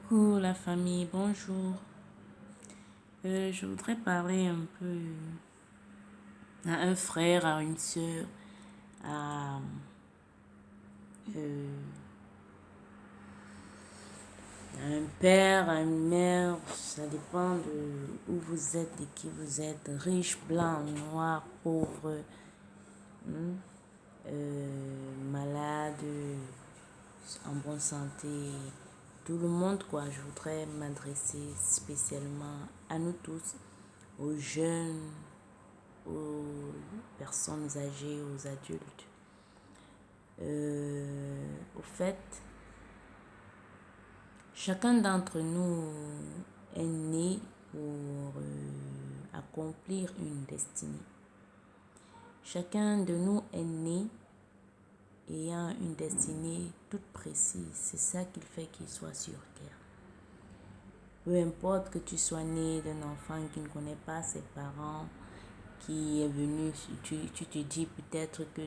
Coucou la famille, bonjour. Je voudrais parler un peu à un frère, à une soeur, à, euh, à un père, à une mère. Ça dépend de où vous êtes, de qui vous êtes, riche, blanc, noir, pauvre, malade, en bonne santé. Tout le monde, quoi. Je voudrais m'adresser spécialement à nous tous, aux jeunes, aux personnes âgées, aux adultes. Au fait, chacun d'entre nous est né pour accomplir une destinée. Chacun de nous est né ayant une destinée toute précise. C'est ça qui fait qu'il soit sur terre. Peu importe que tu sois né d'un enfant qui ne connaît pas ses parents, qui est venu, tu te dis peut-être que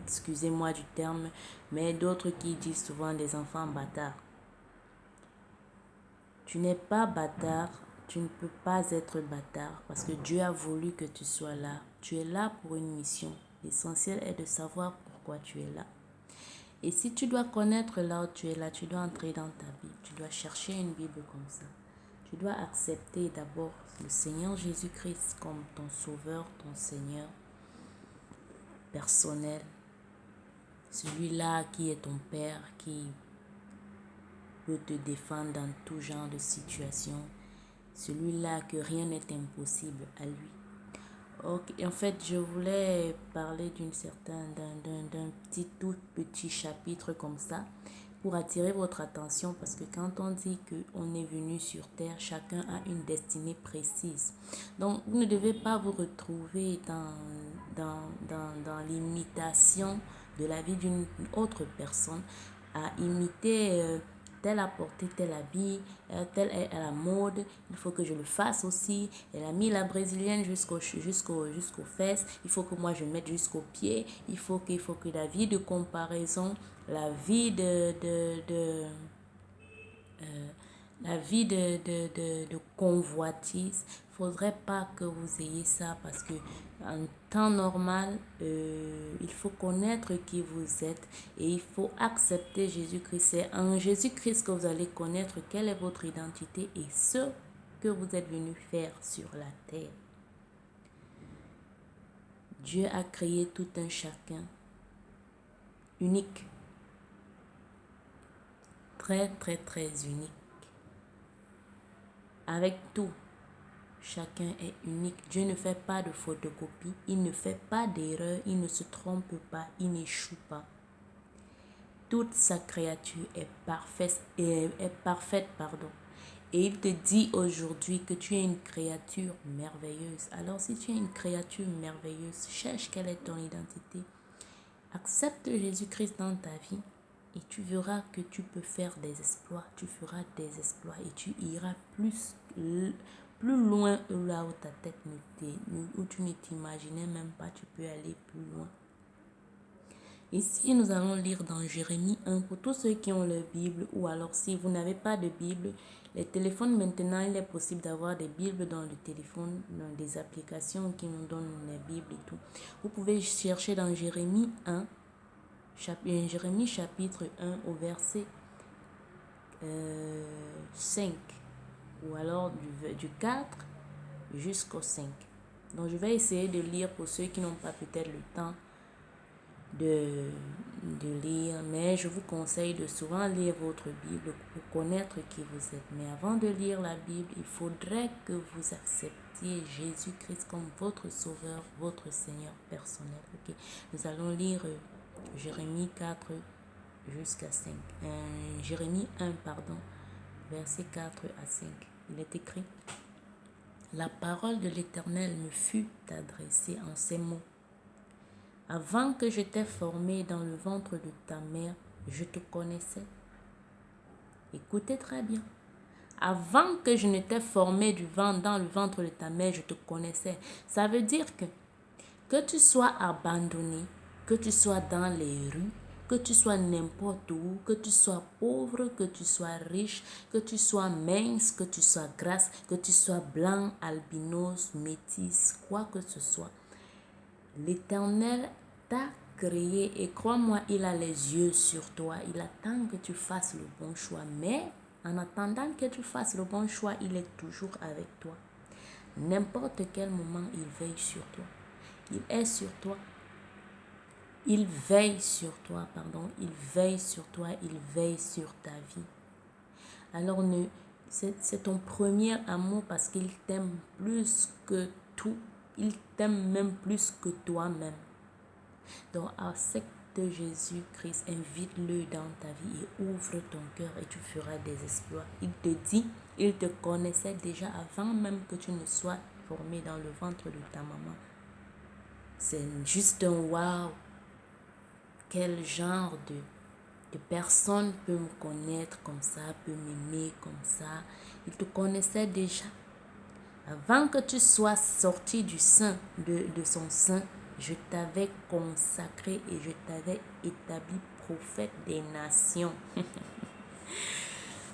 excusez-moi du terme, mais d'autres qui disent souvent des enfants bâtards. Tu n'es pas bâtard, tu ne peux pas être bâtard parce que Dieu a voulu que tu sois là. Tu es là pour une mission. L'essentiel est de savoir pourquoi tu es là. Et si tu dois connaître là où tu es là, tu dois entrer dans ta Bible. Tu dois chercher une Bible comme ça. Tu dois accepter d'abord le Seigneur Jésus-Christ comme ton sauveur, ton Seigneur personnel. Celui-là qui est ton Père, qui peut te défendre dans tout genre de situation. Celui-là que rien n'est impossible à lui. En fait, je voulais parler d'un tout petit chapitre comme ça pour attirer votre attention parce que quand on dit qu'on est venu sur terre, chacun a une destinée précise. Donc, vous ne devez pas vous retrouver dans l'imitation de la vie d'une autre personne, à imiter telle a porté tel habit, telle est à la mode, il faut que je le fasse aussi. Elle a mis la brésilienne jusqu'aux fesses, il faut que moi je mette jusqu'aux pieds, il faut que la vie de comparaison, la vie la vie de convoitise, faudrait pas que vous ayez ça parce que en temps normal, il faut connaître qui vous êtes et il faut accepter Jésus-Christ. C'est en Jésus-Christ que vous allez connaître quelle est votre identité et ce que vous êtes venu faire sur la terre. Dieu a créé tout un chacun unique, très très très unique, avec tout. Chacun est unique. Dieu ne fait pas de photocopie. Il ne fait pas d'erreur. Il ne se trompe pas. Il n'échoue pas. Toute sa créature est parfaite, pardon. Et il te dit aujourd'hui que tu es une créature merveilleuse. Alors si tu es une créature merveilleuse, cherche quelle est ton identité. Accepte Jésus-Christ dans ta vie et tu verras que tu peux faire des exploits. Tu feras des exploits et tu iras plus loin là où ta tête où tu ne t'imaginais même pas, tu peux aller plus loin. Ici, nous allons lire dans Jérémie 1 pour tous ceux qui ont leur Bible ou alors si vous n'avez pas de Bible, les téléphones maintenant, il est possible d'avoir des Bibles dans le téléphone, dans des applications qui nous donnent les Bibles et tout. Vous pouvez chercher dans Jérémie 1, Jérémie chapitre 1 au verset 5 ou alors du 4 jusqu'au 5. Donc, je vais essayer de lire pour ceux qui n'ont pas peut-être le temps de lire, mais je vous conseille de souvent lire votre Bible pour connaître qui vous êtes. Mais avant de lire la Bible, il faudrait que vous acceptiez Jésus-Christ comme votre sauveur, votre Seigneur personnel. Okay? Nous allons lire Jérémie 4 jusqu'à 5. Jérémie 1, pardon, verset 4 à 5. Il est écrit: La parole de l'Éternel me fut adressée en ces mots. Avant que je t'ai formé dans le ventre de ta mère, je te connaissais. Écoutez très bien. Avant que je ne t'ai formé dans le ventre de ta mère, je te connaissais. Ça veut dire que tu sois abandonné, que tu sois dans les rues, que tu sois n'importe où, que tu sois pauvre, que tu sois riche, que tu sois mince, que tu sois grasse, que tu sois blanc, albinos, métis, quoi que ce soit. L'Éternel t'a créé et crois-moi, il a les yeux sur toi. Il attend que tu fasses le bon choix. Mais en attendant que tu fasses le bon choix, il est toujours avec toi. N'importe quel moment, il veille sur toi. Il est sur toi. Il veille sur toi, pardon. Il veille sur toi. Il veille sur ta vie. Alors, c'est ton premier amour parce qu'il t'aime plus que tout. Il t'aime même plus que toi-même. Donc, accepte Jésus-Christ, invite-le dans ta vie et ouvre ton cœur et tu feras des exploits. Il te dit, il te connaissait déjà avant même que tu ne sois formé dans le ventre de ta maman. C'est juste un wow. Quel genre de personne peut me connaître comme ça, peut m'aimer comme ça. Il te connaissait déjà. Avant que tu sois sorti du sein, de son sein, je t'avais consacré et je t'avais établi prophète des nations.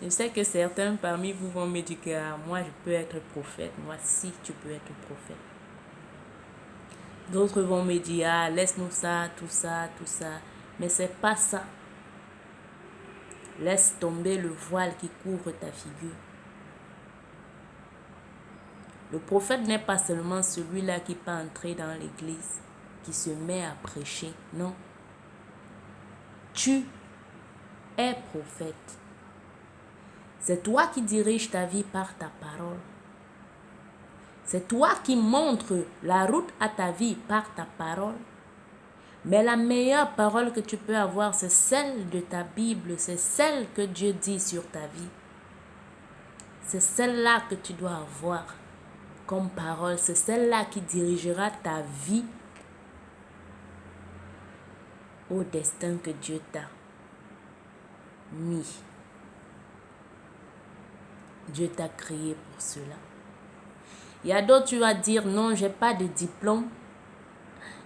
Je sais que certains parmi vous vont me dire que moi je peux être prophète. Moi si tu peux être prophète. D'autres vont me dire laisse-nous ça, tout ça, tout ça. Mais c'est pas ça. Laisse tomber le voile qui couvre ta figure. Le prophète n'est pas seulement celui-là qui peut entrer dans l'église, qui se met à prêcher. Non. Tu es prophète. C'est toi qui diriges ta vie par ta parole. C'est toi qui montres la route à ta vie par ta parole. Mais la meilleure parole que tu peux avoir, c'est celle de ta Bible. C'est celle que Dieu dit sur ta vie. C'est celle-là que tu dois avoir comme parole. C'est celle-là qui dirigera ta vie au destin que Dieu t'a mis. Dieu t'a créé pour cela. Il y a d'autres, tu vas dire, non, j'ai pas de diplôme.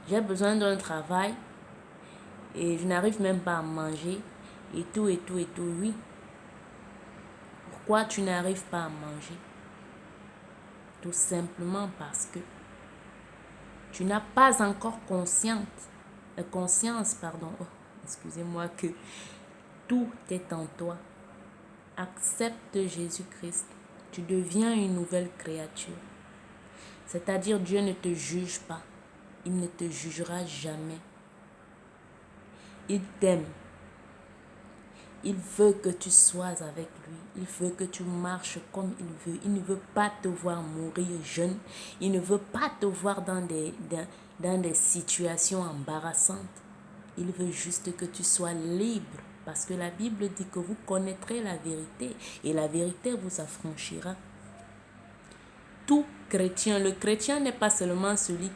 J'ai besoin d'un travail. Et je n'arrive même pas à manger. Et tout, et tout, et tout, oui. Pourquoi tu n'arrives pas à manger? Tout simplement parce que tu n'as pas encore conscience, excusez-moi, que tout est en toi. Accepte Jésus-Christ. Tu deviens une nouvelle créature. C'est-à-dire Dieu ne te juge pas. Il ne te jugera jamais. Il t'aime. Il veut que tu sois avec lui. Il veut que tu marches comme il veut. Il ne veut pas te voir mourir jeune. Il ne veut pas te voir dans des situations embarrassantes. Il veut juste que tu sois libre. Parce que la Bible dit que vous connaîtrez la vérité. Et la vérité vous affranchira. Tout chrétien, le chrétien n'est pas seulement celui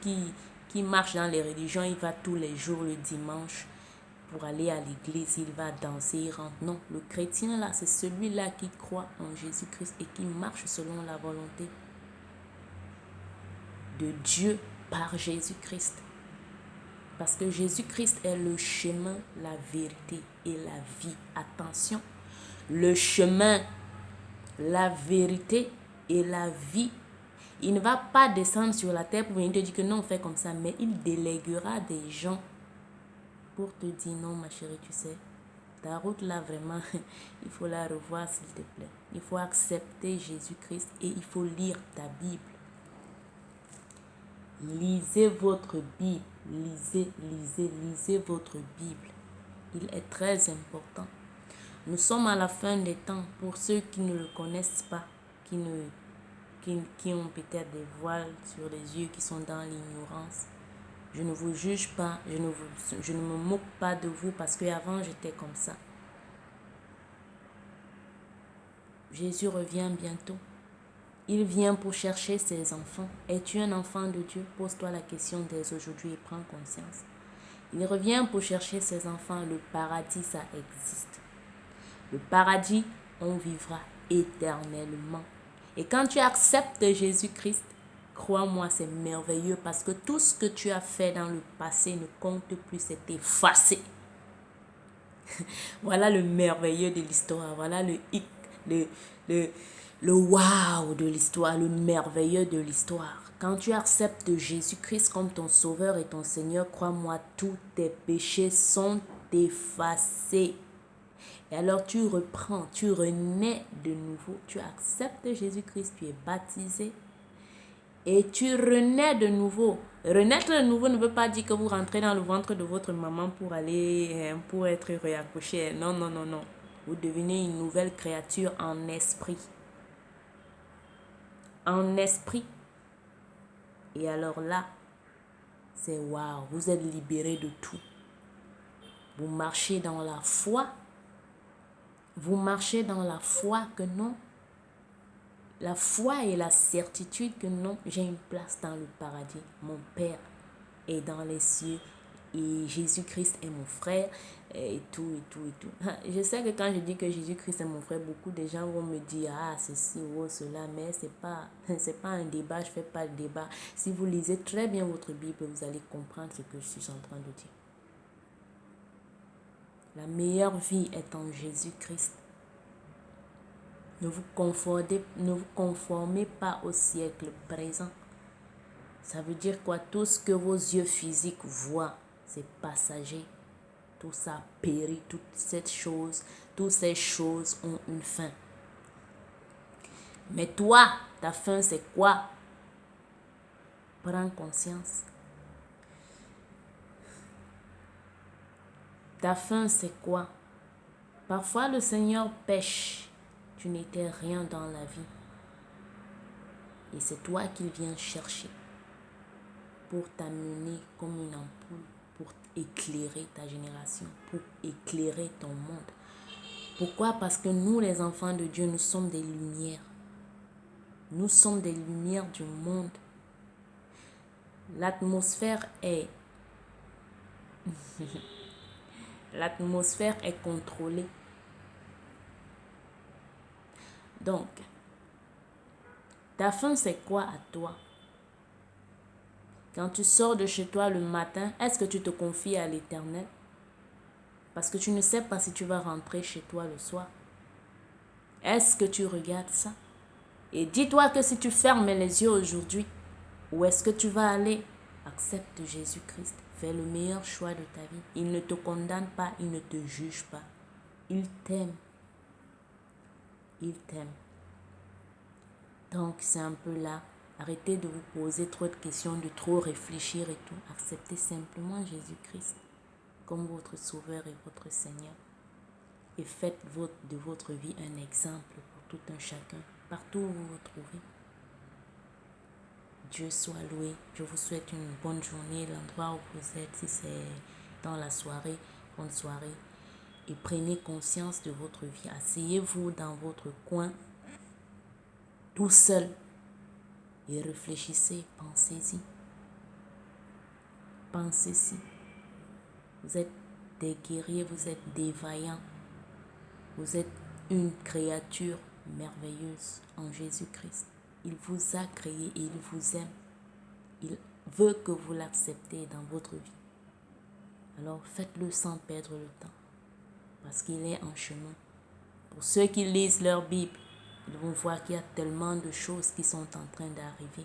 qui marche dans les religions. Il va tous les jours le dimanche. Pour aller à l'église, il va danser, il rentre. Non, le chrétien là, c'est celui-là qui croit en Jésus-Christ et qui marche selon la volonté de Dieu par Jésus-Christ. Parce que Jésus-Christ est le chemin, la vérité et la vie. Attention, le chemin, la vérité et la vie. Il ne va pas descendre sur la terre pour venir te dire que non, fais comme ça, mais il déléguera des gens pour te dire non ma chérie, tu sais, ta route là vraiment, il faut la revoir s'il te plaît. Il faut accepter Jésus-Christ et il faut lire ta Bible. Lisez votre Bible, lisez votre Bible. Il est très important. Nous sommes à la fin des temps pour ceux qui ne le connaissent pas, qui ont peut-être des voiles sur les yeux, qui sont dans l'ignorance. Je ne vous juge pas, je ne me moque pas de vous parce qu'avant j'étais comme ça. Jésus revient bientôt. Il vient pour chercher ses enfants. Es-tu un enfant de Dieu? Pose-toi la question dès aujourd'hui et prends conscience. Il revient pour chercher ses enfants. Le paradis, ça existe. Le paradis, on vivra éternellement. Et quand tu acceptes Jésus-Christ, crois-moi, c'est merveilleux parce que tout ce que tu as fait dans le passé ne compte plus, c'est effacé. Voilà le merveilleux de l'histoire. Voilà le hic, le, le wow de l'histoire, le merveilleux de l'histoire. Quand tu acceptes Jésus-Christ comme ton sauveur et ton Seigneur, crois-moi, tous tes péchés sont effacés. Et alors tu reprends, tu renais de nouveau. Tu acceptes Jésus-Christ, tu es baptisé. Et tu renais de nouveau. Renaître de nouveau ne veut pas dire que vous rentrez dans le ventre de votre maman pour aller, pour être réaccouché. Non, non, non, non. Vous devenez une nouvelle créature en esprit. En esprit. Et alors là, c'est waouh. Vous êtes libéré de tout. Vous marchez dans la foi. Vous marchez dans la foi que non. La foi et la certitude que non, j'ai une place dans le paradis. Mon Père est dans les cieux et Jésus-Christ est mon frère et tout, et tout, et tout. Je sais que quand je dis que Jésus-Christ est mon frère, beaucoup de gens vont me dire, ah, ceci ou cela, mais c'est pas un débat, je fais pas le débat. Si vous lisez très bien votre Bible, vous allez comprendre ce que je suis en train de dire. La meilleure vie est en Jésus-Christ. Ne vous conformez pas au siècle présent. Ça veut dire quoi? Tout ce que vos yeux physiques voient, c'est passager. Tout ça périt, toutes ces choses ont une fin. Mais toi, ta fin, c'est quoi? Prends conscience. Ta fin, c'est quoi? Parfois, le Seigneur pêche. Tu n'étais rien dans la vie. Et c'est toi qu'il vient chercher pour t'amener comme une ampoule, pour éclairer ta génération, pour éclairer ton monde. Pourquoi? Parce que nous, les enfants de Dieu, nous sommes des lumières. Nous sommes des lumières du monde. L'atmosphère est contrôlée. Donc, ta fin, c'est quoi à toi? Quand tu sors de chez toi le matin, est-ce que tu te confies à l'Éternel? Parce que tu ne sais pas si tu vas rentrer chez toi le soir. Est-ce que tu regardes ça? Et dis-toi que si tu fermes les yeux aujourd'hui, où est-ce que tu vas aller? Accepte Jésus-Christ. Fais le meilleur choix de ta vie. Il ne te condamne pas, il ne te juge pas. Il t'aime. Il t'aime. Donc, c'est un peu là. Arrêtez de vous poser trop de questions, de trop réfléchir et tout. Acceptez simplement Jésus-Christ comme votre Sauveur et votre Seigneur. Et faites de votre vie un exemple pour tout un chacun, partout où vous vous trouvez. Dieu soit loué. Je vous souhaite une bonne journée, l'endroit où vous êtes, si c'est dans la soirée, bonne soirée. Et prenez conscience de votre vie. Asseyez-vous dans votre coin, tout seul, et réfléchissez, pensez-y. Pensez-y. Vous êtes des guerriers, vous êtes des vaillants. Vous êtes une créature merveilleuse en Jésus-Christ. Il vous a créé et il vous aime. Il veut que vous l'acceptez dans votre vie. Alors faites-le sans perdre le temps. Parce qu'il est en chemin. Pour ceux qui lisent leur Bible, ils vont voir qu'il y a tellement de choses qui sont en train d'arriver.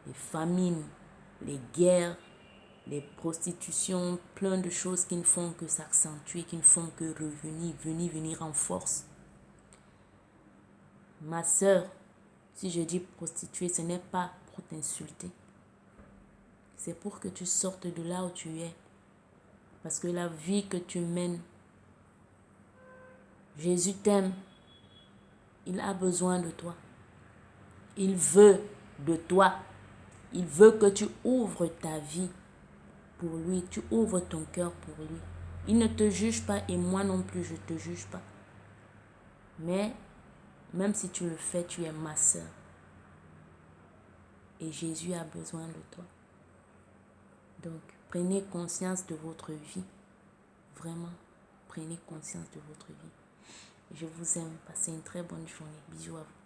Les famines, les guerres, les prostitutions, plein de choses qui ne font que s'accentuer, qui ne font que venir en force. Ma sœur, si je dis prostituée, ce n'est pas pour t'insulter. C'est pour que tu sortes de là où tu es. Parce que la vie que tu mènes, Jésus t'aime. Il a besoin de toi. Il veut de toi. Il veut que tu ouvres ta vie pour lui. Tu ouvres ton cœur pour lui. Il ne te juge pas et moi non plus, je ne te juge pas. Mais même si tu le fais, tu es ma sœur. Et Jésus a besoin de toi. Donc, prenez conscience de votre vie. Vraiment, prenez conscience de votre vie. Je vous aime. Passez une très bonne journée. Bisous à vous.